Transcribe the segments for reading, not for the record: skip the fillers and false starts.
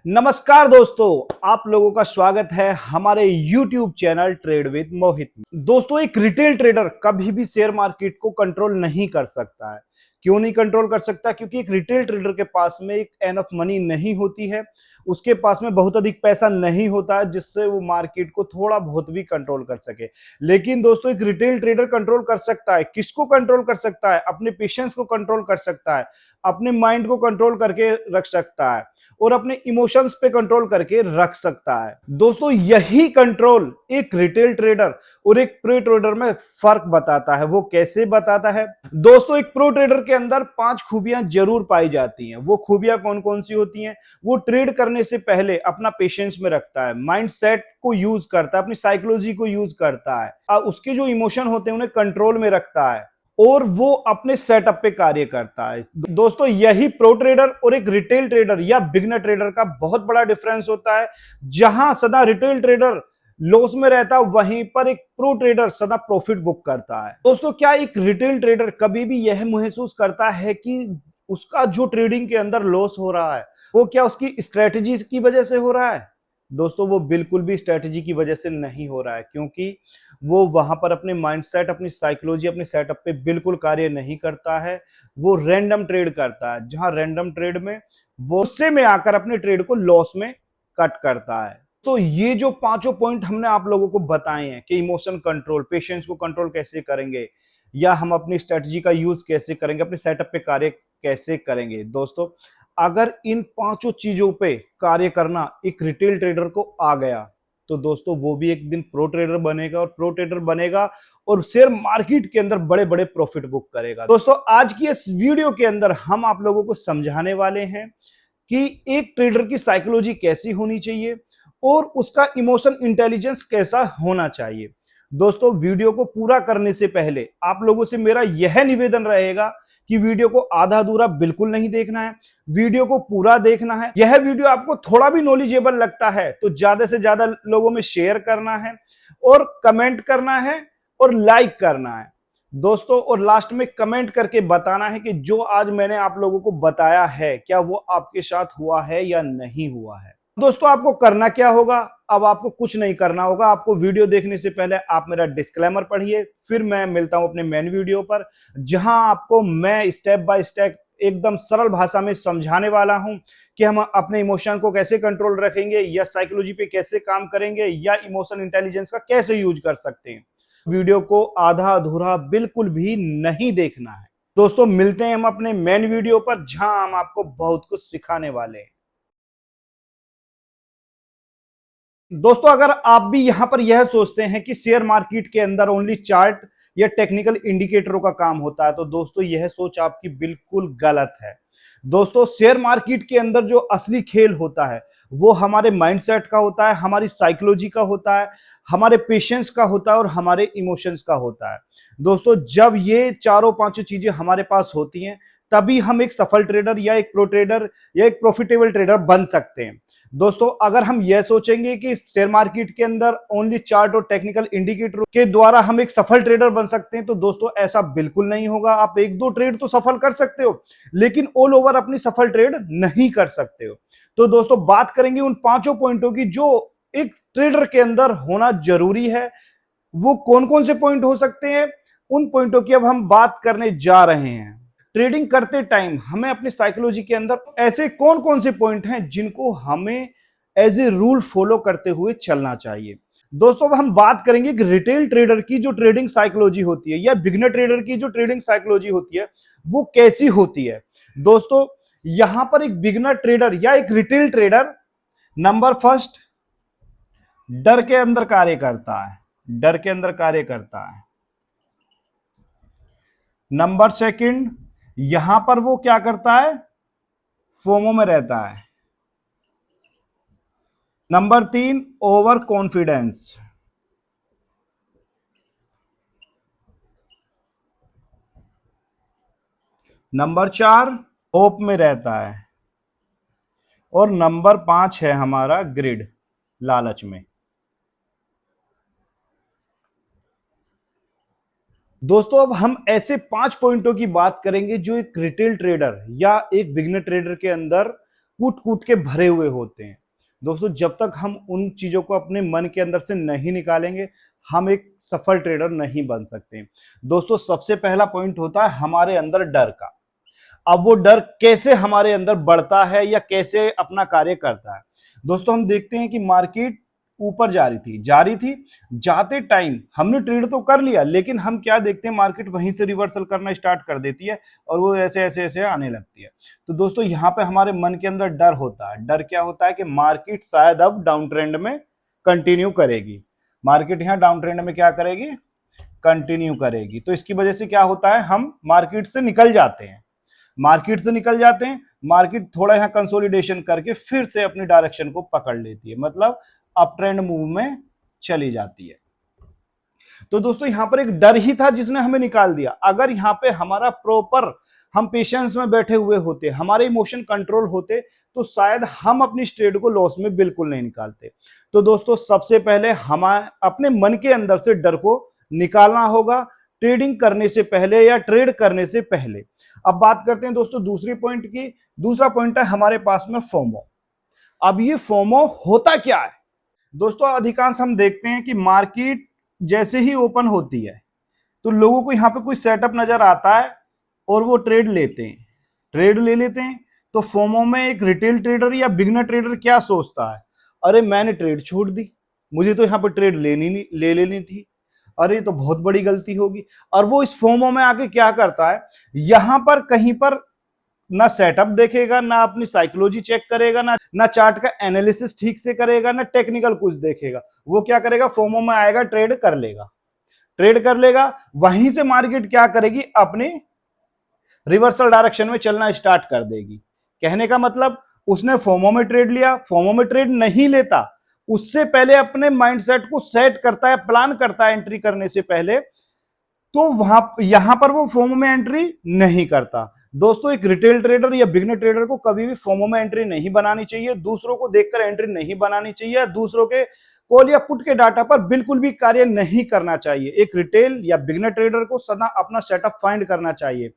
नमस्कार दोस्तों, आप लोगों का स्वागत है हमारे YouTube चैनल ट्रेड विद मोहित में। दोस्तों, एक रिटेल ट्रेडर कभी भी शेयर मार्केट को कंट्रोल नहीं कर सकता है। क्यों नहीं कंट्रोल कर सकता? क्योंकि एक रिटेल ट्रेडर के पास में एक एनफ मनी नहीं होती है, उसके पास में बहुत अधिक पैसा नहीं होता है जिससे वो मार्केट को थोड़ा बहुत भी कंट्रोल कर सके। लेकिन दोस्तों, एक रिटेल ट्रेडर कंट्रोल कर सकता है। किसको कंट्रोल कर सकता है? अपने पेशेंस को कंट्रोल कर सकता है, अपने माइंड को कंट्रोल करके रख सकता है और अपने इमोशंस पे कंट्रोल करके रख सकता है। दोस्तों, यही कंट्रोल एक रिटेल ट्रेडर और एक प्रो ट्रेडर में फर्क बताता है। वो कैसे बताता है? दोस्तों, एक प्रो ट्रेडर के अंदर 5 खूबियां जरूर पाई जाती हैं। वो खूबियां कौन कौन सी होती हैं? वो ट्रेड करने से पहले अपना पेशेंस में रखता है, माइंड सेट को यूज करता है, अपनी साइकोलॉजी को यूज करता है, उसके जो इमोशन होते हैं उन्हें कंट्रोल में रखता है और वो अपने सेटअप पे कार्य करता है। दोस्तों, यही प्रो ट्रेडर और एक रिटेल ट्रेडर या बिगनर ट्रेडर का बहुत बड़ा डिफरेंस होता है। जहां सदा रिटेल ट्रेडर लॉस में रहता है, वहीं पर एक प्रो ट्रेडर सदा प्रॉफिट बुक करता है। दोस्तों, क्या एक रिटेल ट्रेडर कभी भी यह महसूस करता है कि उसका जो ट्रेडिंग के अंदर लॉस हो रहा है वो क्या उसकी स्ट्रेटजी की वजह से हो रहा है? दोस्तों, वो बिल्कुल भी स्ट्रेटजी की वजह से नहीं हो रहा है, क्योंकि वो वहां पर अपने माइंडसेट, अपनी साइकोलॉजी, अपने सेटअप पे बिल्कुल कार्य नहीं करता है। वो रैंडम ट्रेड करता है, जहां रैंडम ट्रेड में वो गुस्से में आकर अपने ट्रेड को लॉस में कट करता है। तो ये जो पांचों पॉइंट हमने आप लोगों को बताए हैं कि इमोशन कंट्रोल, पेशेंस को कंट्रोल कैसे करेंगे या हम अपनी स्ट्रेटजी का यूज कैसे करेंगे, अपने सेटअप पे कार्य कैसे करेंगे। दोस्तों, अगर इन पांचों चीजों पे कार्य करना एक रिटेल ट्रेडर को आ गया तो दोस्तों वो भी एक दिन प्रो ट्रेडर बनेगा और प्रो ट्रेडर बनेगा और शेयर मार्केट के अंदर बड़े बड़े प्रॉफिट बुक करेगा। दोस्तों, आज की इस वीडियो के अंदर हम आप लोगों को समझाने वाले हैं कि एक ट्रेडर की साइकोलॉजी कैसी होनी चाहिए और उसका इमोशन इंटेलिजेंस कैसा होना चाहिए। दोस्तों, वीडियो को पूरा करने से पहले आप लोगों से मेरा यह निवेदन रहेगा कि वीडियो को आधा अधूरा बिल्कुल नहीं देखना है, वीडियो को पूरा देखना है। यह वीडियो आपको थोड़ा भी नॉलेजेबल लगता है तो ज्यादा से ज्यादा लोगों में शेयर करना है और कमेंट करना है और लाइक करना है दोस्तों। और लास्ट में कमेंट करके बताना है कि जो आज मैंने आप लोगों को बताया है क्या वो आपके साथ हुआ है या नहीं हुआ है। दोस्तों, आपको करना क्या होगा? अब आपको कुछ नहीं करना होगा। आपको वीडियो देखने से पहले आप मेरा डिस्क्लेमर पढ़िए, फिर मैं मिलता हूं अपने मेन वीडियो पर, जहां आपको मैं स्टेप बाय स्टेप एकदम सरल भाषा में समझाने वाला हूं कि हम अपने इमोशन को कैसे कंट्रोल रखेंगे या साइकोलॉजी पे कैसे काम करेंगे या इमोशन इंटेलिजेंस का कैसे यूज कर सकते हैं। वीडियो को आधा अधूरा बिल्कुल भी नहीं देखना है। दोस्तों, मिलते हैं हम अपने मेन वीडियो पर, जहां हम आपको बहुत कुछ सिखाने वाले हैं। दोस्तों, अगर आप भी यहां पर यह सोचते हैं कि शेयर मार्केट के अंदर ओनली चार्ट या टेक्निकल इंडिकेटरों का काम होता है तो दोस्तों यह सोच आपकी बिल्कुल गलत है। दोस्तों, शेयर मार्केट के अंदर जो असली खेल होता है वो हमारे माइंडसेट का होता है, हमारी साइकोलॉजी का होता है, हमारे पेशेंस का होता है और हमारे इमोशंस का होता है। दोस्तों, जब ये चारों पांचों चीजें हमारे पास होती हैं तभी हम एक सफल ट्रेडर या एक प्रो ट्रेडर या एक प्रॉफिटेबल ट्रेडर बन सकते हैं। दोस्तों, अगर हम यह सोचेंगे कि शेयर मार्केट के अंदर ओनली चार्ट और टेक्निकल इंडिकेटर के द्वारा हम एक सफल ट्रेडर बन सकते हैं तो दोस्तों ऐसा बिल्कुल नहीं होगा। आप एक दो ट्रेड तो सफल कर सकते हो लेकिन ऑल ओवर अपनी सफल ट्रेड नहीं कर सकते हो। तो दोस्तों, बात करेंगे उन पांचों पॉइंटों की जो एक ट्रेडर के अंदर होना जरूरी है। वो कौन कौन से पॉइंट हो सकते हैं, उन पॉइंटों की अब हम बात करने जा रहे हैं। ट्रेडिंग करते टाइम हमें अपनी साइकोलॉजी के अंदर ऐसे कौन कौन से पॉइंट हैं जिनको हमें एज ए रूल फॉलो करते हुए चलना चाहिए। दोस्तों, अब हम बात करेंगे कि रिटेल ट्रेडर की जो ट्रेडिंग साइकोलॉजी होती है या बिगनर ट्रेडर की जो ट्रेडिंग साइकोलॉजी होती है वो कैसी होती है। दोस्तों, यहां पर एक बिगनर ट्रेडर या एक रिटेल ट्रेडर नंबर फर्स्ट डर के अंदर कार्य करता है, डर के अंदर कार्य करता है। नंबर सेकंड, यहां पर वो क्या करता है? फोमो में रहता है। Number 3, over confidence. Number 4, hope में रहता है। और नंबर 5 है हमारा ग्रिड, लालच में। दोस्तों, अब हम ऐसे 5 पॉइंटों की बात करेंगे जो एक रिटेल ट्रेडर या एक बिगनर ट्रेडर के अंदर कूट कूट के भरे हुए होते हैं। दोस्तों जब तक हम उन चीजों को अपने मन के अंदर से नहीं निकालेंगे, हम एक सफल ट्रेडर नहीं बन सकते। दोस्तों सबसे पहला पॉइंट होता है हमारे अंदर डर का। अब वो डर कैसे हमारे अंदर बढ़ता है या कैसे अपना कार्य करता है। दोस्तों हम देखते हैं कि मार्केट ऊपर जा रही थी, जाते टाइम हमने ट्रेड तो कर लिया, लेकिन हम क्या देखते हैं, मार्केट वहीं से रिवर्सल करना स्टार्ट कर देती है और वो ऐसे ऐसे ऐसे आने लगती है। तो दोस्तों यहाँ पे हमारे मन के अंदर डर होता है। डर क्या होता है कि मार्केट शायद अब डाउन ट्रेंड में कंटिन्यू करेगी। मार्केट यहाँ डाउन ट्रेंड में क्या करेगी, कंटिन्यू करेगी। तो इसकी वजह से क्या होता है, हम मार्केट से निकल जाते हैं। मार्केट थोड़ा यहाँ कंसोलिडेशन करके फिर से अपनी डायरेक्शन को पकड़ लेती है, मतलब अप ट्रेंड मूव में चली जाती है। तो दोस्तों यहां पर एक डर ही था जिसने हमें निकाल दिया। अगर यहां पे हमारा प्रॉपर हम पेशेंस में बैठे हुए होते, हमारे इमोशन कंट्रोल होते, तो शायद हम अपनी ट्रेड को लॉस में बिल्कुल नहीं निकालते। तो दोस्तों सबसे पहले हमें अपने मन के अंदर से डर को निकालना होगा, ट्रेडिंग करने से पहले या ट्रेड करने से पहले। अब बात करते हैं दोस्तों दूसरी पॉइंट की। दूसरा पॉइंट है हमारे पास में फोमो। अब ये फोमो होता क्या है दोस्तों, अधिकांश हम देखते हैं कि मार्केट जैसे ही ओपन होती है तो लोगों को यहाँ पे कोई सेटअप नजर आता है और वो ट्रेड ले लेते हैं। तो फोमो में एक रिटेल ट्रेडर या बिगनर ट्रेडर क्या सोचता है, अरे मैंने ट्रेड छोड़ दी, मुझे तो यहाँ पे ट्रेड ले लेनी थी, अरे तो बहुत बड़ी गलती होगी। और वो इस फोमो में आके क्या करता है, यहां पर कहीं पर ना सेटअप देखेगा, ना अपनी साइकोलॉजी चेक करेगा, ना चार्ट का एनालिसिस ठीक से करेगा, ना टेक्निकल कुछ देखेगा। वो क्या करेगा, फोमो में आएगा, ट्रेड कर लेगा। वहीं से मार्केट क्या करेगी, अपनी रिवर्सल डायरेक्शन में चलना स्टार्ट कर देगी। कहने का मतलब उसने फोमो में ट्रेड लिया, फोमो में ट्रेड नहीं लेता, उससे पहले अपने माइंडसेट को सेट करता है, प्लान करता है एंट्री करने से पहले, तो यहां पर वो फोमो में एंट्री नहीं करता। दोस्तों एक रिटेल ट्रेडर या बिगनर ट्रेडर को कभी भी फोमो में एंट्री नहीं बनानी चाहिए, दूसरों को देखकर एंट्री नहीं बनानी चाहिए, दूसरों के कॉल या पुट के डाटा पर बिल्कुल भी कार्य नहीं करना चाहिए। एक रिटेल या बिगनर ट्रेडर को सदा अपना सेटअप फाइंड करना चाहिए।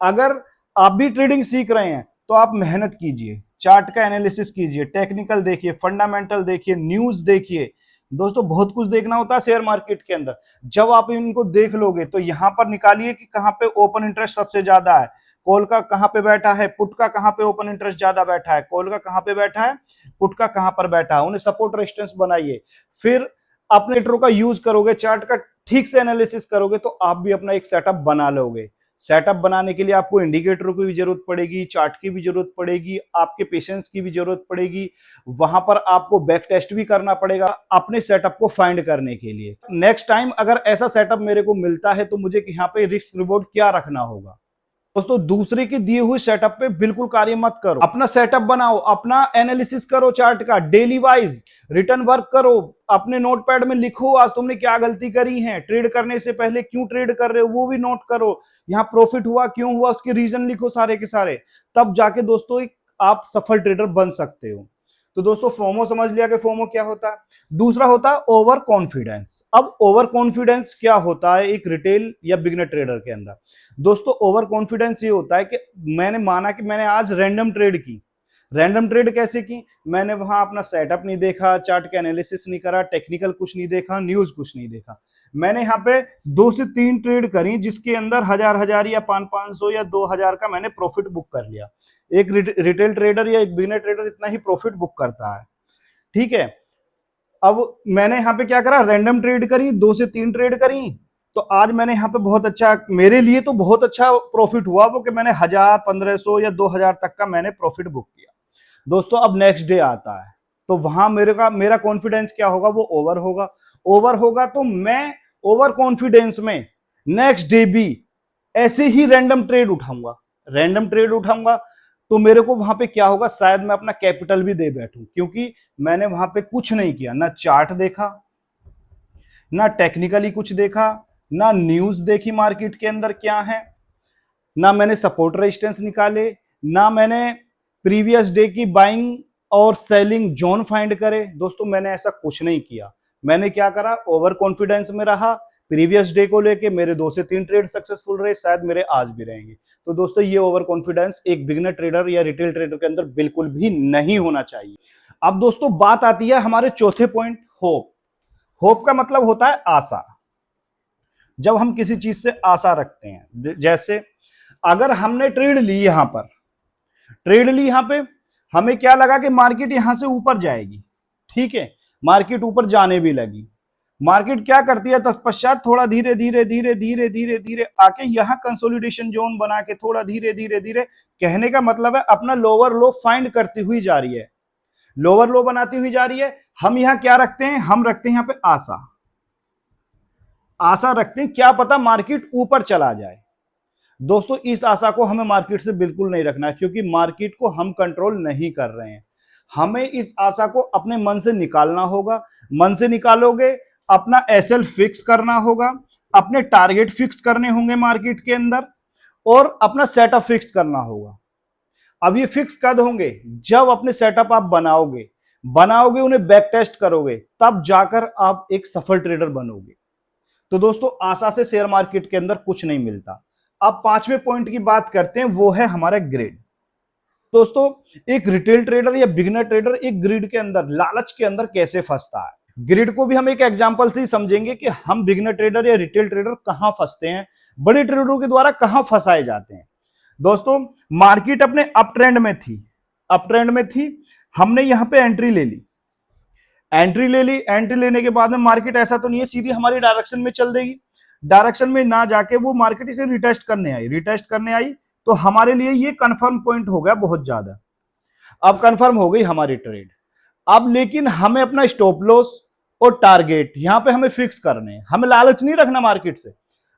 अगर आप भी ट्रेडिंग सीख रहे हैं तो आप मेहनत कीजिए, चार्ट का एनालिसिस कीजिए, टेक्निकल देखिए, फंडामेंटल देखिए, न्यूज देखिए। दोस्तों बहुत कुछ देखना होता है शेयर मार्केट के अंदर। जब आप इनको देख लोगे तो यहां पर निकालिए कि कहां पे ओपन इंटरेस्ट सबसे ज्यादा है, कॉल का कहां पे बैठा है, पुट का कहां पे ओपन इंटरेस्ट ज्यादा बैठा है, कॉल का कहां पे बैठा है, पुट का कहां पर बैठा है। उन्हें सपोर्ट रेजिस्टेंस बनाइए, फिर अपने ट्रेडर का यूज करोगे, चार्ट का ठीक से एनालिसिस करोगे तो आप भी अपना एक सेटअप बना लोगे। सेटअप बनाने के लिए आपको इंडिकेटरों की भी जरूरत पड़ेगी, चार्ट की भी जरूरत पड़ेगी, आपके पेशेंस की भी जरूरत पड़ेगी। वहां पर आपको बैक टेस्ट भी करना पड़ेगा अपने सेटअप को फाइंड करने के लिए। नेक्स्ट टाइम अगर ऐसा सेटअप मेरे को मिलता है तो मुझे यहाँ पे रिस्क रिवॉर्ड क्या रखना होगा। दोस्तों दूसरे के दिए हुए सेटअप पे बिल्कुल कार्य मत करो, अपना सेटअप बनाओ, अपना एनालिसिस करो चार्ट का, डेली वाइज रिटर्न वर्क करो, अपने नोटपैड में लिखो आज तुमने क्या गलती करी है, ट्रेड करने से पहले क्यों ट्रेड कर रहे हो वो भी नोट करो, यहाँ प्रॉफिट हुआ क्यों हुआ उसके रीजन लिखो सारे के सारे, तब जाके दोस्तों एक आप सफल ट्रेडर बन सकते हो। तो दोस्तों फोमो समझ लिया कि फोमो क्या होता है। दूसरा होता है ओवर कॉन्फिडेंस। अब ओवर कॉन्फिडेंस क्या होता है एक रिटेल या बिगनर ट्रेडर के अंदर। दोस्तों ओवर कॉन्फिडेंस ये होता है कि मैंने माना कि मैंने आज रैंडम ट्रेड की। रैंडम ट्रेड कैसे की, मैंने वहां अपना सेटअप नहीं देखा, चार्ट का एनालिसिस नहीं करा, टेक्निकल कुछ नहीं देखा, न्यूज कुछ नहीं देखा। मैंने यहाँ पे 2 से 3 ट्रेड करी जिसके अंदर 1000 या 500 या 2000 का मैंने प्रॉफिट बुक कर लिया। एक रिटेल ट्रेडर या एक बिगिनर ट्रेडर इतना ही प्रॉफिट बुक करता है, ठीक है। अब मैंने यहाँ पे क्या करा, रैंडम ट्रेड करी, 2 से 3 ट्रेड करी, तो आज मैंने यहाँ पे बहुत अच्छा, मेरे लिए तो बहुत अच्छा प्रॉफिट हुआ वो कि मैंने 1000, 1500 या 2000 तक का मैंने प्रॉफिट बुक किया। दोस्तों अब नेक्स्ट डे आता है तो वहां मेरा कॉन्फिडेंस क्या होगा, वो ओवर होगा। तो मैं ओवर कॉन्फिडेंस में नेक्स्ट डे भी ऐसे ही रैंडम ट्रेड उठाऊंगा। तो मेरे को वहां पे क्या होगा, शायद मैं अपना कैपिटल भी दे बैठूं, क्योंकि मैंने वहां पे कुछ नहीं किया, ना चार्ट देखा, ना टेक्निकली कुछ देखा, ना न्यूज देखी मार्केट के अंदर क्या है, ना मैंने सपोर्ट रेजिस्टेंस निकाले, ना मैंने प्रीवियस डे की बाइंग और सेलिंग जोन फाइंड करे। दोस्तों मैंने ऐसा कुछ नहीं किया। मैंने क्या करा, ओवर कॉन्फिडेंस में रहा, प्रीवियस डे को लेके मेरे 2 से 3 ट्रेड सक्सेसफुल रहे, शायद मेरे आज भी रहेंगे। तो दोस्तों ये ओवर कॉन्फिडेंस एक बिगिनर ट्रेडर या रिटेल ट्रेडर के अंदर बिल्कुल भी नहीं होना चाहिए। अब दोस्तों बात आती है हमारे चौथे पॉइंट, होप। होप का मतलब होता है आशा। जब हम किसी चीज से आशा रखते हैं, जैसे अगर हमने ट्रेड ली, यहां पर ट्रेड ली, यहां पे हमें क्या लगा कि मार्केट यहां से ऊपर जाएगी, ठीक है, मार्केट ऊपर जाने भी लगी। मार्केट क्या करती है तत्पश्चात थोड़ा धीरे धीरे धीरे धीरे धीरे धीरे आके यहां कंसोलिडेशन जोन बना के थोड़ा धीरे धीरे धीरे, कहने का मतलब है अपना लोअर लो फाइंड करती हुई जा रही है, लोअर लो बनाती हुई जा रही है। हम यहां क्या रखते हैं, हम रखते हैं यहां पे आशा। आशा रखते हैं क्या पता मार्केट ऊपर चला जाए। दोस्तों इस आशा को हमें मार्केट से बिल्कुल नहीं रखना है, क्योंकि मार्केट को हम कंट्रोल नहीं कर रहे हैं। हमें इस आशा को अपने मन से निकालना होगा। मन से निकालोगे, अपना एसएल फिक्स करना होगा, अपने टारगेट फिक्स करने होंगे मार्केट के अंदर, और अपना सेटअप फिक्स करना होगा। अब ये फिक्स कब होंगे, जब अपने सेटअप आप बनाओगे उन्हें बैक टेस्ट करोगे, तब जाकर आप एक सफल ट्रेडर बनोगे। तो दोस्तों आशा से शेयर मार्केट के अंदर कुछ नहीं मिलता। अब पांचवें पॉइंट की बात करते हैं, वो है हमारा ग्रिड। दोस्तों एक रिटेल ट्रेडर या बिगिनर ट्रेडर एक ग्रिड के अंदर, लालच के अंदर कैसे फंसता है। ग्रिड को भी हम एक एग्जांपल से ही समझेंगे कि हम बिगिनर ट्रेडर या रिटेल ट्रेडर कहां फंसते हैं, बड़े ट्रेडरों के द्वारा कहां फंसाए जाते हैं। दोस्तों मार्केट अपने अप ट्रेंड में थी, हमने यहां पे एंट्री ले ली। एंट्री लेने के बाद में मार्केट ऐसा तो नहीं है सीधी हमारी डायरेक्शन में चल देगी, डायरेक्शन में ना जाके वो मार्केट इसे रिटेस्ट करने आई, तो हमारे लिए ये कंफर्म पॉइंट हो गया बहुत ज्यादा। अब कंफर्म हो गई हमारी ट्रेड। अब लेकिन हमें अपना स्टॉप लॉस और टारगेट यहां पे हमें फिक्स करने हैं, हमें लालच नहीं रखना मार्केट से।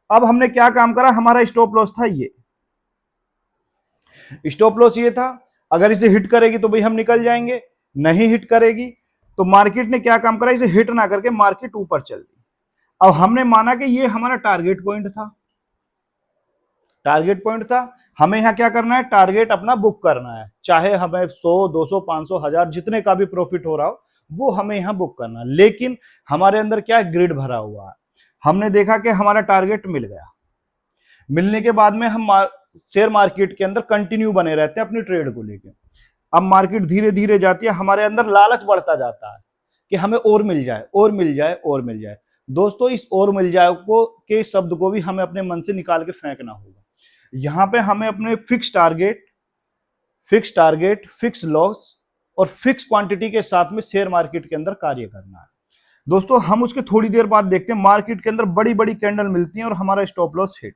अब हमने क्या काम करा, हमारा स्टॉप लॉस था ये, स्टॉप लॉस ये था, अगर इसे हिट करेगी तो भाई हम निकल जाएंगे, नहीं हिट करेगी तो मार्केट ने क्या काम करा, इसे हिट ना करके मार्केट ऊपर चल दी। अब हमने माना कि ये हमारा टारगेट पॉइंट था, हमें यहां क्या करना है, टारगेट अपना बुक करना है, चाहे हमें 100 200 500 1000 जितने का भी प्रॉफिट हो रहा हो वो हमें यहां बुक करना है। लेकिन हमारे अंदर क्या है, ग्रिड भरा हुआ है। हमने देखा कि हमारा टारगेट मिल गया, मिलने के बाद में हम शेयर मार्केट के अंदर कंटिन्यू बने रहते हैं अपनी ट्रेड को लेके। अब मार्केट धीरे धीरे जाती है, हमारे अंदर लालच बढ़ता जाता है कि हमें और मिल जाए और मिल जाए और मिल जाए। दोस्तों इस और मिल जाए को के शब्द को भी हमें अपने मन से निकाल के फेंकना होगा। यहां पे हमें अपने फिक्स टारगेट, फिक्स लॉस और फिक्स क्वांटिटी के साथ में शेयर मार्केट के अंदर कार्य करना है। दोस्तों हम उसके थोड़ी देर बाद देखते हैं, मार्केट के अंदर बड़ी बड़ी कैंडल मिलती हैं और हमारा स्टॉप लॉस हिट।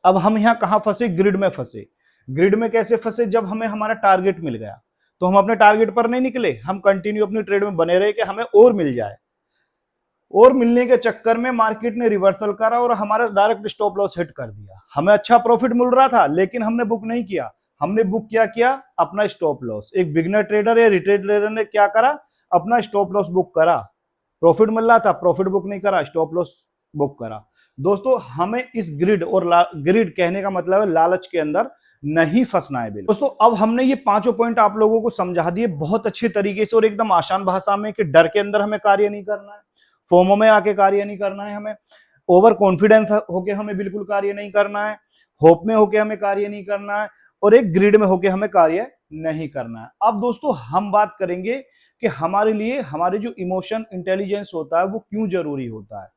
अब हम यहां कहां फंसे, ग्रिड में फंसे। ग्रिड में कैसे फंसे, जब हमें हमारा टारगेट मिल गया तो हम अपने टारगेट पर नहीं निकले, हम कंटिन्यू अपनी ट्रेड में बने रहे कि हमें और मिल जाए। और मिलने के चक्कर में मार्केट ने रिवर्सल करा और हमारा डायरेक्ट स्टॉप लॉस हिट कर दिया। हमें अच्छा प्रॉफिट मिल रहा था लेकिन हमने बुक नहीं किया, हमने बुक किया अपना स्टॉप लॉस। एक बिगिनर ट्रेडर या रिटेल ट्रेडर ने क्या करा, अपना स्टॉप लॉस बुक करा। प्रॉफिट मिल रहा था, प्रॉफिट बुक नहीं करा, स्टॉप लॉस बुक करा। दोस्तों हमें इस ग्रिड और ग्रिड कहने का मतलब है लालच के अंदर नहीं फंसना है बिल्कुल। दोस्तों अब हमने ये पांचों पॉइंट आप लोगों को समझा दिए बहुत अच्छे तरीके से और एकदम आसान भाषा में कि डर के अंदर हमें कार्य नहीं करना है, फोमो में आके कार्य नहीं करना है, हमें ओवर कॉन्फिडेंस होके हमें बिल्कुल कार्य नहीं करना है, होप में होके हमें कार्य नहीं करना है, और एक ग्रिड में होके हमें कार्य नहीं करना है। अब दोस्तों हम बात करेंगे कि हमारे लिए हमारे जो इमोशन इंटेलिजेंस होता है वो क्यों जरूरी होता है,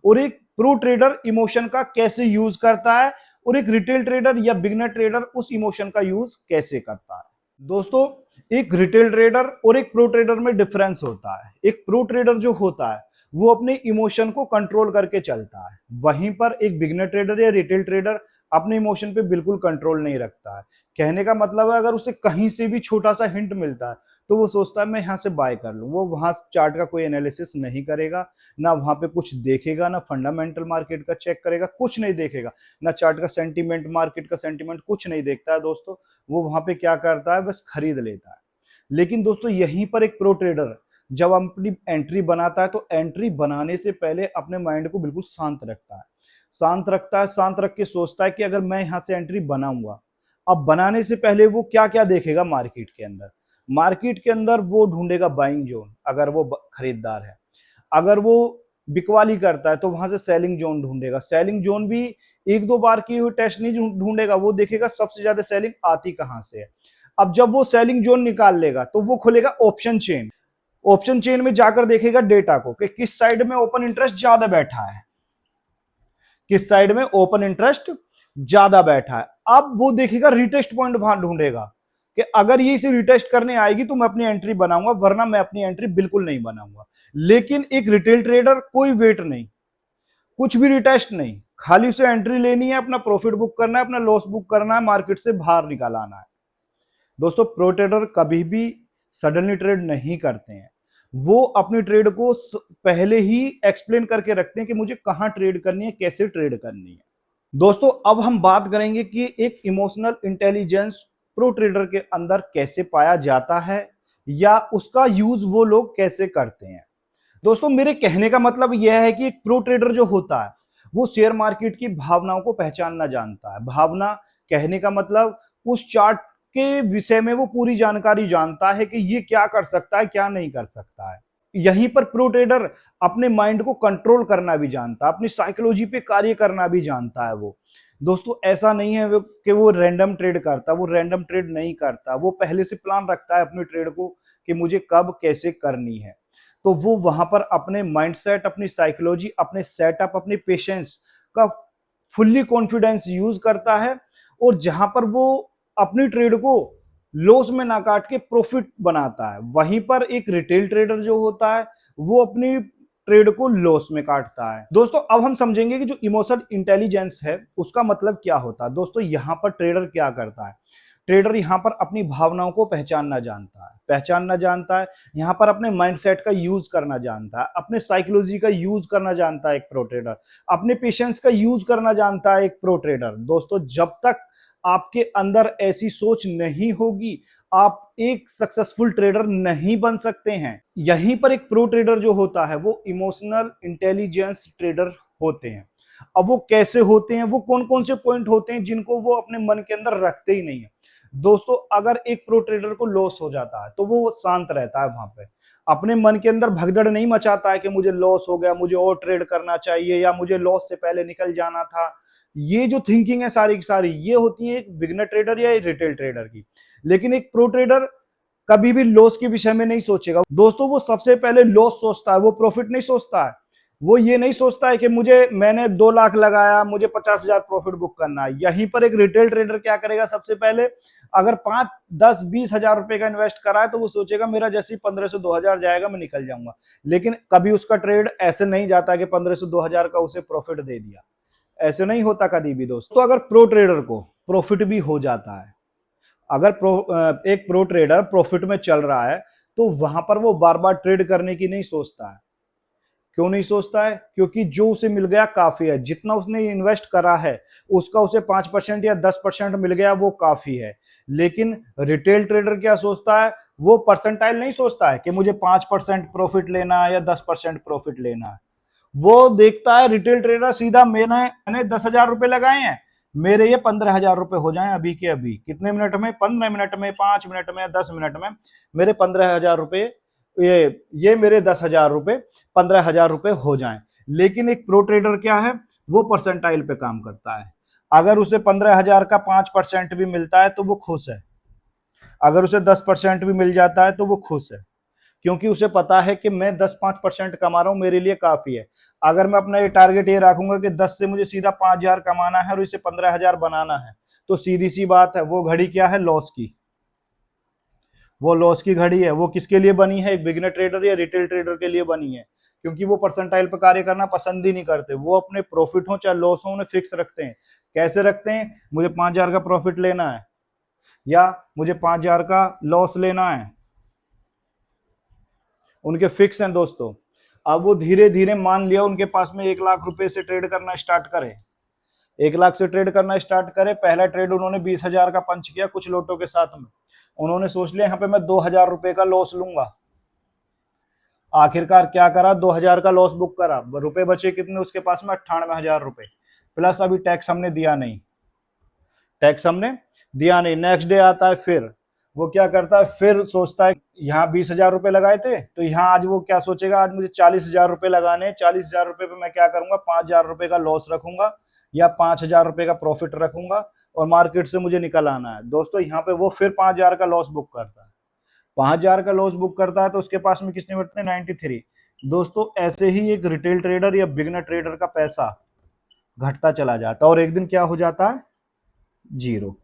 और एक प्रो ट्रेडर इमोशन का कैसे यूज करता है, और एक रिटेल ट्रेडर या बिगिनर ट्रेडर उस इमोशन का यूज कैसे करता है। दोस्तों एक रिटेल ट्रेडर और एक प्रो ट्रेडर में डिफरेंस होता है। एक प्रो ट्रेडर जो होता है वो अपने इमोशन को कंट्रोल करके चलता है, वहीं पर एक बिगिनर ट्रेडर या रिटेल ट्रेडर अपने इमोशन पे बिल्कुल कंट्रोल नहीं रखता है। कहने का मतलब है अगर उसे कहीं से भी छोटा सा हिंट मिलता है तो वो सोचता है मैं यहाँ से बाय कर लूं, वो वहां चार्ट का कोई एनालिसिस नहीं करेगा, ना वहां पे कुछ देखेगा, ना फंडामेंटल मार्केट का चेक करेगा, कुछ नहीं देखेगा, ना चार्ट का सेंटीमेंट, मार्केट का सेंटीमेंट कुछ नहीं देखता है। दोस्तों वो वहां पे क्या करता है, बस खरीद लेता है। लेकिन दोस्तों यहीं पर एक प्रो ट्रेडर जब अपनी एंट्री बनाता है तो एंट्री बनाने से पहले अपने माइंड को बिल्कुल शांत रखता है, शांत रख के सोचता है कि अगर मैं यहां से एंट्री बनाऊंगा, अब बनाने से पहले वो क्या क्या देखेगा मार्केट के अंदर वो ढूंढेगा बाइंग जोन, अगर वो खरीदार है, अगर वो बिकवाली करता है तो वहां से सेलिंग जोन ढूंढेगा। सेलिंग जोन भी एक दो बार की हुई टेस्ट नहीं ढूंढेगा, वो देखेगा सबसे ज्यादा सेलिंग आती कहां से है। अब जब वो सेलिंग जोन निकाल लेगा तो वो खोलेगा ऑप्शन चेन। ऑप्शन चेन में जाकर देखेगा डेटा को कि किस साइड में ओपन इंटरेस्ट ज्यादा बैठा है, किस साइड में ओपन इंटरेस्ट ज्यादा बैठा है। अब वो देखेगा रिटेस्ट पॉइंट वहां ढूंढेगा कि अगर ये इसे रिटेस्ट करने आएगी तो मैं अपनी एंट्री बनाऊंगा, वरना मैं अपनी एंट्री बिल्कुल नहीं बनाऊंगा। लेकिन एक रिटेल ट्रेडर कोई वेट नहीं, कुछ भी रिटेस्ट नहीं, खाली उसे एंट्री लेनी है, अपना प्रॉफिट बुक करना है, अपना लॉस बुक करना है, मार्केट से बाहर निकाल आना है। दोस्तों प्रो ट्रेडर कभी भी सडनली ट्रेड नहीं करते हैं, वो अपनी ट्रेड को पहले ही एक्सप्लेन करके रखते हैं कि मुझे कहां ट्रेड करनी है, कैसे ट्रेड करनी है। दोस्तों अब हम बात करेंगे कि एक इमोशनल इंटेलिजेंस प्रो ट्रेडर के अंदर कैसे पाया जाता है या उसका यूज वो लोग कैसे करते हैं। दोस्तों मेरे कहने का मतलब यह है कि एक प्रो ट्रेडर जो होता है वो शेयर मार्केट की भावनाओं को पहचानना जानता है। भावना कहने का मतलब उस चार्ट के विषय में वो पूरी जानकारी जानता है कि ये क्या कर सकता है, क्या नहीं कर सकता है। यहीं पर प्रो ट्रेडर अपने माइंड को कंट्रोल करना भी जानता है, अपनी साइकोलॉजी पे कार्य करना भी जानता है। वो दोस्तों ऐसा नहीं है कि वो रैंडम ट्रेड करता, वो रैंडम ट्रेड नहीं करता, वो पहले से प्लान रखता है अपनी ट्रेड को कि मुझे कब कैसे करनी है। तो वो वहां पर अपने माइंडसेट, अपनी साइकोलॉजी, अपने सेटअप, अपने पेशेंस का फुल्ली कॉन्फिडेंस यूज करता है, और जहां पर वो अपनी ट्रेड को लॉस में ना काट के प्रॉफिट बनाता है, वहीं पर एक रिटेल ट्रेडर जो होता है वो अपनी ट्रेड को लॉस में काटता है। दोस्तों अब हम समझेंगे कि जो इमोशनल इंटेलिजेंस है उसका मतलब क्या होता है। दोस्तों यहां पर ट्रेडर क्या करता है, ट्रेडर यहां पर अपनी भावनाओं को पहचानना जानता है, यहां पर अपने माइंडसेट का यूज करना जानता है, अपने साइकोलॉजी का यूज करना जानता है एक प्रो ट्रेडर, अपने पेशेंस का यूज करना जानता है एक प्रो ट्रेडर। दोस्तों जब तक आपके अंदर ऐसी सोच नहीं होगी आप एक सक्सेसफुल ट्रेडर नहीं बन सकते हैं। यहीं पर एक प्रो ट्रेडर जो होता है वो इमोशनल इंटेलिजेंस ट्रेडर होते हैं। अब वो कैसे होते हैं, वो कौन कौन से पॉइंट होते हैं जिनको वो अपने मन के अंदर रखते ही नहीं है। दोस्तों अगर एक प्रो ट्रेडर को लॉस हो जाता है तो वो शांत रहता है, वहां पे अपने मन के अंदर भगदड़ नहीं मचाता है कि मुझे लॉस हो गया, मुझे और ट्रेड करना चाहिए, या मुझे लॉस से पहले निकल जाना था। ये जो थिंकिंग है सारी की सारी ये होती है एक बिगिनर ट्रेडर या रिटेल ट्रेडर की। लेकिन एक प्रो ट्रेडर कभी भी लॉस के विषय में नहीं सोचेगा। दोस्तों वो सबसे पहले लॉस सोचता है, वो प्रॉफिट नहीं सोचता है। वो ये नहीं सोचता है कि मैंने 2 लाख लगाया, मुझे 50,000 प्रॉफिट बुक करना है। यहीं पर एक रिटेल ट्रेडर क्या करेगा, सबसे पहले अगर 5, 10, 20,000 रुपए का इन्वेस्ट करा है तो वो सोचेगा मेरा जैसे ही 15 से 2,000 जाएगा मैं निकल जाऊंगा। लेकिन कभी उसका ट्रेड ऐसे नहीं जाता कि 15 से 2,000 का उसे प्रॉफिट दे दिया, ऐसे नहीं होता कभी भी। दोस्तों अगर प्रो ट्रेडर को प्रॉफिट भी हो जाता है, अगर एक प्रो ट्रेडर प्रॉफिट में चल रहा है तो वहां पर वो बार बार ट्रेड करने की नहीं सोचता है। क्यों नहीं सोचता है, क्योंकि जो उसे मिल गया काफी है। जितना उसने इन्वेस्ट करा है उसका उसे 5% या 10% मिल गया, वो काफी है। लेकिन रिटेल ट्रेडर क्या सोचता है, वो परसेंटाइल नहीं सोचता है कि मुझे 5% प्रॉफिट लेना है या 10% प्रॉफिट लेना है। वो देखता है रिटेल ट्रेडर सीधा मैंने 10,000 रुपए लगाए हैं, मेरे ये 15,000 रुपए हो जाएं अभी के अभी, कितने मिनट में, 15 मिनट में, 5 मिनट में, 10 मिनट में मेरे 15,000 रुपए, ये मेरे 10,000 रुपए 15,000 रुपए हो जाएं। लेकिन एक प्रो ट्रेडर क्या है, वो परसेंटाइल पे काम करता है। अगर उसे 15,000 का 5% भी मिलता है तो वो खुश है, अगर उसे 10% भी मिल जाता है तो वो खुश है, क्योंकि उसे पता है कि मैं 10-5% कमा रहा हूं, मेरे लिए काफी है। अगर मैं अपना ये टारगेट ये रखूंगा कि 10 से मुझे सीधा 5,000 कमाना है और इसे 15,000 बनाना है, तो सीधी सी बात है वो घड़ी क्या है, लॉस की। वो लॉस की घड़ी है। वो किसके लिए बनी है, एक बिगिनर ट्रेडर या रिटेल ट्रेडर के लिए बनी है, क्योंकि वो परसेंटाइल पर कार्य करना पसंद ही नहीं करते। वो अपने प्रॉफिट हो चाहे लॉस हो उन्हें फिक्स रखते हैं। कैसे रखते हैं, मुझे 5,000 का प्रॉफिट लेना है या मुझे 5,000 का लॉस लेना है, उनके फिक्स हैं दोस्तों। अब वो धीरे धीरे मान लिया उनके पास में 1 लाख रुपए से ट्रेड करना स्टार्ट करे, 1 लाख से ट्रेड करना स्टार्ट करे। पहला ट्रेड उन्होंने 20,000 का पंच किया कुछ लोटों के साथ में, उन्होंने सोच लिया यहाँ पे मैं 2,000 रुपए का लॉस लूंगा। आखिरकार क्या करा, 2,000 का लॉस बुक करा, रुपए बचे कितने उसके पास में, 98,000 रुपए, प्लस अभी टैक्स हमने दिया नहीं, टैक्स हमने दिया नहीं। नेक्स्ट डे आता है, फिर वो क्या करता है, फिर सोचता है यहाँ 20,000 रुपए लगाए थे, तो यहाँ आज वो क्या सोचेगा, आज मुझे 40,000 रुपए लगाने, 40,000 रुपए पे मैं क्या करूंगा, 5,000 रुपए का लॉस रखूंगा या 5,000 रुपए का प्रॉफिट रखूंगा और मार्केट से मुझे निकल आना है। दोस्तों यहाँ पे वो फिर 5,000 का लॉस बुक करता है, 5,000 का लॉस बुक करता है, तो उसके पास में कितने बचते हैं, 93। दोस्तों ऐसे ही एक रिटेल ट्रेडर या बिगनर ट्रेडर का पैसा घटता चला जाता है और एक दिन क्या हो जाता है, जीरो।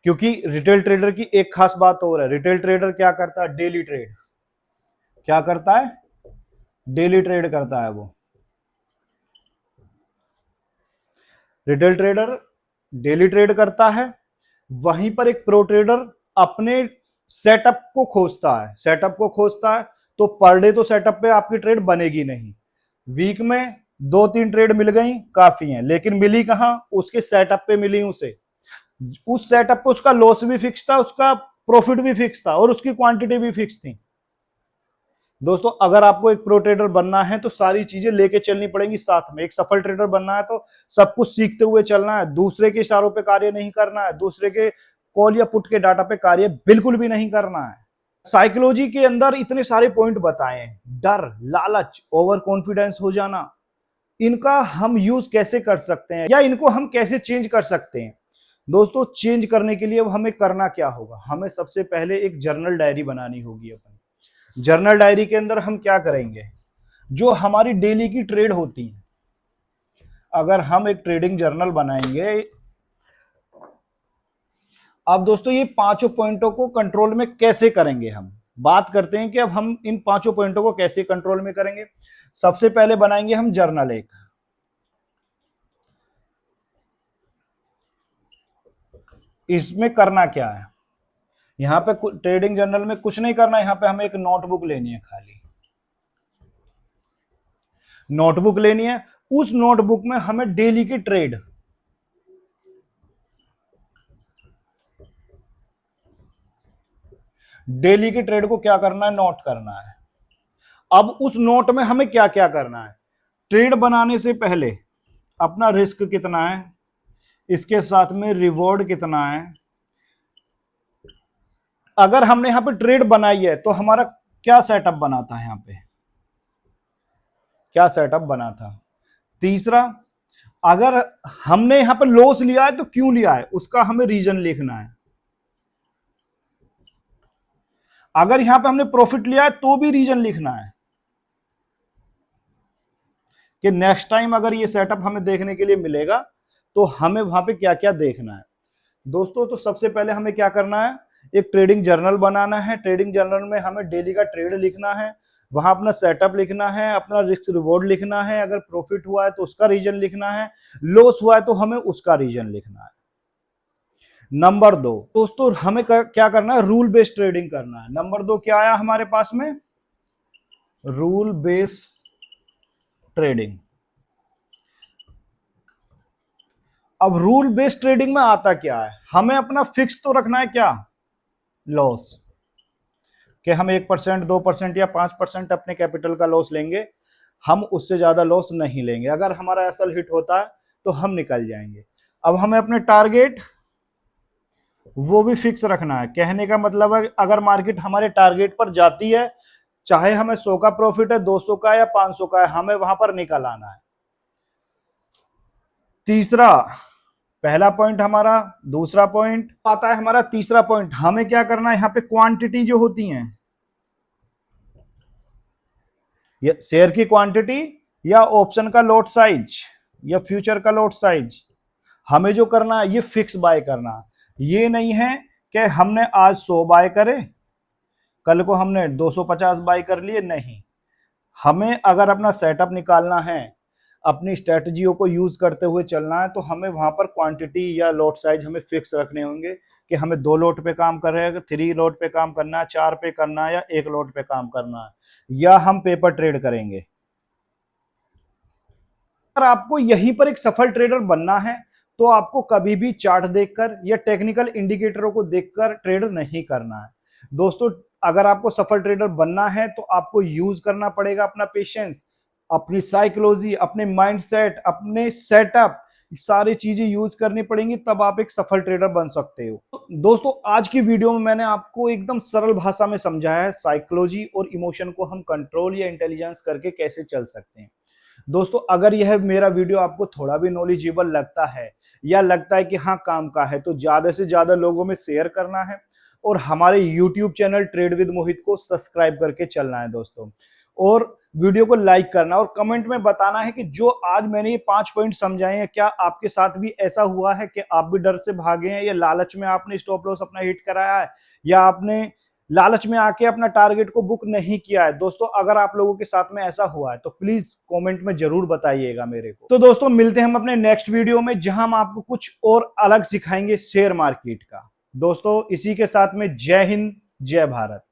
क्योंकि रिटेल ट्रेडर की एक खास बात और है, रिटेल ट्रेडर क्या करता है, डेली ट्रेड। क्या करता है, डेली ट्रेड करता है वो। रिटेल ट्रेडर डेली ट्रेड करता है, वहीं पर एक प्रो ट्रेडर अपने सेटअप को खोजता है, सेटअप को खोजता है। तो पर डे तो सेटअप पे आपकी ट्रेड बनेगी नहीं, वीक में 2-3 ट्रेड मिल गई काफी हैं, लेकिन मिली कहां, उसके सेटअप पे मिली उसे। उस सेटअप पे उसका लॉस भी फिक्स था, उसका प्रॉफिट भी फिक्स था और उसकी क्वांटिटी भी फिक्स थी। दोस्तों अगर आपको एक प्रो ट्रेडर बनना है तो सारी चीजें लेके चलनी पड़ेंगी साथ में। एक सफल ट्रेडर बनना है तो सब कुछ सीखते हुए चलना है, दूसरे के इशारों पे कार्य नहीं करना है, दूसरे के कॉल या पुट के डाटा पे कार्य बिल्कुल भी नहीं करना है। साइकोलॉजी के अंदर इतने सारे पॉइंट बताए हैं, डर, लालच, ओवर कॉन्फिडेंस हो जाना, इनका हम यूज कैसे कर सकते हैं या इनको हम कैसे चेंज कर सकते हैं। दोस्तों चेंज करने के लिए हमें करना क्या होगा, हमें सबसे पहले एक जर्नल डायरी बनानी होगी अपनी। जर्नल डायरी के अंदर हम क्या करेंगे, जो हमारी डेली की ट्रेड होती है, अगर हम एक ट्रेडिंग जर्नल बनाएंगे। अब दोस्तों ये पांचों पॉइंटों को कंट्रोल में कैसे करेंगे, हम बात करते हैं कि अब हम इन पांचों पॉइंटों को कैसे कंट्रोल में करेंगे। सबसे पहले बनाएंगे हम जर्नल एक। इसमें करना क्या है, यहां पे ट्रेडिंग जर्नल में कुछ नहीं करना है, यहां पे हमें एक नोटबुक लेनी है, खाली नोटबुक लेनी है। उस नोटबुक में हमें डेली की ट्रेड, डेली की ट्रेड को क्या करना है, नोट करना है। अब उस नोट में हमें क्या क्या करना है, ट्रेड बनाने से पहले अपना रिस्क कितना है, इसके साथ में रिवॉर्ड कितना है। अगर हमने यहां पे ट्रेड बनाई है तो हमारा क्या सेटअप बना था, यहां पे क्या सेटअप बना था। तीसरा, अगर हमने यहां पे लॉस लिया है तो क्यों लिया है, उसका हमें रीजन लिखना है। अगर यहां पे हमने प्रॉफिट लिया है तो भी रीजन लिखना है कि नेक्स्ट टाइम अगर ये सेटअप हमें देखने के लिए मिलेगा तो हमें वहां पे क्या क्या देखना है। दोस्तों तो सबसे पहले हमें क्या करना है, एक ट्रेडिंग जर्नल बनाना है। ट्रेडिंग जर्नल में हमें डेली का ट्रेड लिखना है, वहां अपना सेटअप लिखना है, अपना रिस्क रिवॉर्ड लिखना है, अगर प्रॉफिट हुआ है तो उसका रीजन लिखना है, लॉस हुआ है तो हमें उसका रीजन लिखना है। नंबर 2 दोस्तों हमें क्या करना है, रूल बेस्ड ट्रेडिंग करना है। नंबर 2 क्या आया हमारे पास में, रूल बेस्ड ट्रेडिंग। अब रूल बेस्ड ट्रेडिंग में आता क्या है, हमें अपना फिक्स तो रखना है क्या, लॉस, कि हम 1%, 2% या 5% अपने कैपिटल का लॉस लेंगे, हम उससे ज्यादा लॉस नहीं लेंगे। अगर हमारा एसएल हिट होता है तो हम निकल जाएंगे। अब हमें अपने टारगेट वो भी फिक्स रखना है। कहने का मतलब है अगर मार्केट हमारे टारगेट पर जाती है, चाहे हमें 100 का प्रॉफिट है, 200 का या 500 का है, हमें वहां पर निकल आना है। तीसरा, पहला पॉइंट हमारा, दूसरा पॉइंट आता है हमारा तीसरा पॉइंट, हमें क्या करना है, यहां पे क्वांटिटी जो होती है, शेयर की क्वांटिटी या ऑप्शन का लॉट साइज या फ्यूचर का लॉट साइज, हमें जो करना है ये फिक्स बाय करना। ये नहीं है कि हमने आज 100 बाय करे, कल को हमने 250 बाय कर लिए, नहीं। हमें अगर अपना सेटअप निकालना है, अपनी स्ट्रेटजियों को यूज करते हुए चलना है, तो हमें वहां पर क्वांटिटी या लॉट साइज हमें फिक्स रखने होंगे कि हमें 2 लॉट पे काम कर रहे हैं, 3 लॉट पे काम करना है, 4 पे करना है या 1 लॉट पे काम करना है, या हम पेपर ट्रेड करेंगे। अगर आपको यहीं पर एक सफल ट्रेडर बनना है तो आपको कभी भी चार्ट देखकर या टेक्निकल इंडिकेटरों को देखकर ट्रेड नहीं करना है। दोस्तों अगर आपको सफल ट्रेडर बनना है तो आपको यूज करना पड़ेगा अपना पेशेंस, अपनी साइकोलॉजी, अपने माइंडसेट, अपने सेटअप, सारी चीजें यूज करनी पड़ेंगी, तब आप एक सफल ट्रेडर बन सकते हो। दोस्तों आज की वीडियो में मैंने आपको एकदम सरल भाषा में समझाया है साइकोलॉजी और इमोशन को हम कंट्रोल या इंटेलिजेंस करके कैसे चल सकते हैं। दोस्तों अगर यह मेरा वीडियो आपको थोड़ा भी नॉलेजेबल लगता है या लगता है कि हाँ काम का है, तो ज्यादा से ज्यादा लोगों में शेयर करना है और हमारे YouTube चैनल ट्रेड विद मोहित को सब्सक्राइब करके चलना है दोस्तों। और वीडियो को लाइक करना और कमेंट में बताना है कि जो आज मैंने ये 5 पॉइंट समझाए हैं, क्या आपके साथ भी ऐसा हुआ है कि आप भी डर से भागे हैं या लालच में आपने स्टॉप लॉस अपना हिट कराया है, या आपने लालच में आके अपना टारगेट को बुक नहीं किया है। दोस्तों अगर आप लोगों के साथ में ऐसा हुआ है तो प्लीज कमेंट में जरूर बताइएगा मेरे को। तो दोस्तों मिलते हैं हम अपने नेक्स्ट वीडियो में, जहां हम आपको कुछ और अलग सिखाएंगे शेयर मार्केट का। दोस्तों इसी के साथ में जय हिंद जय भारत।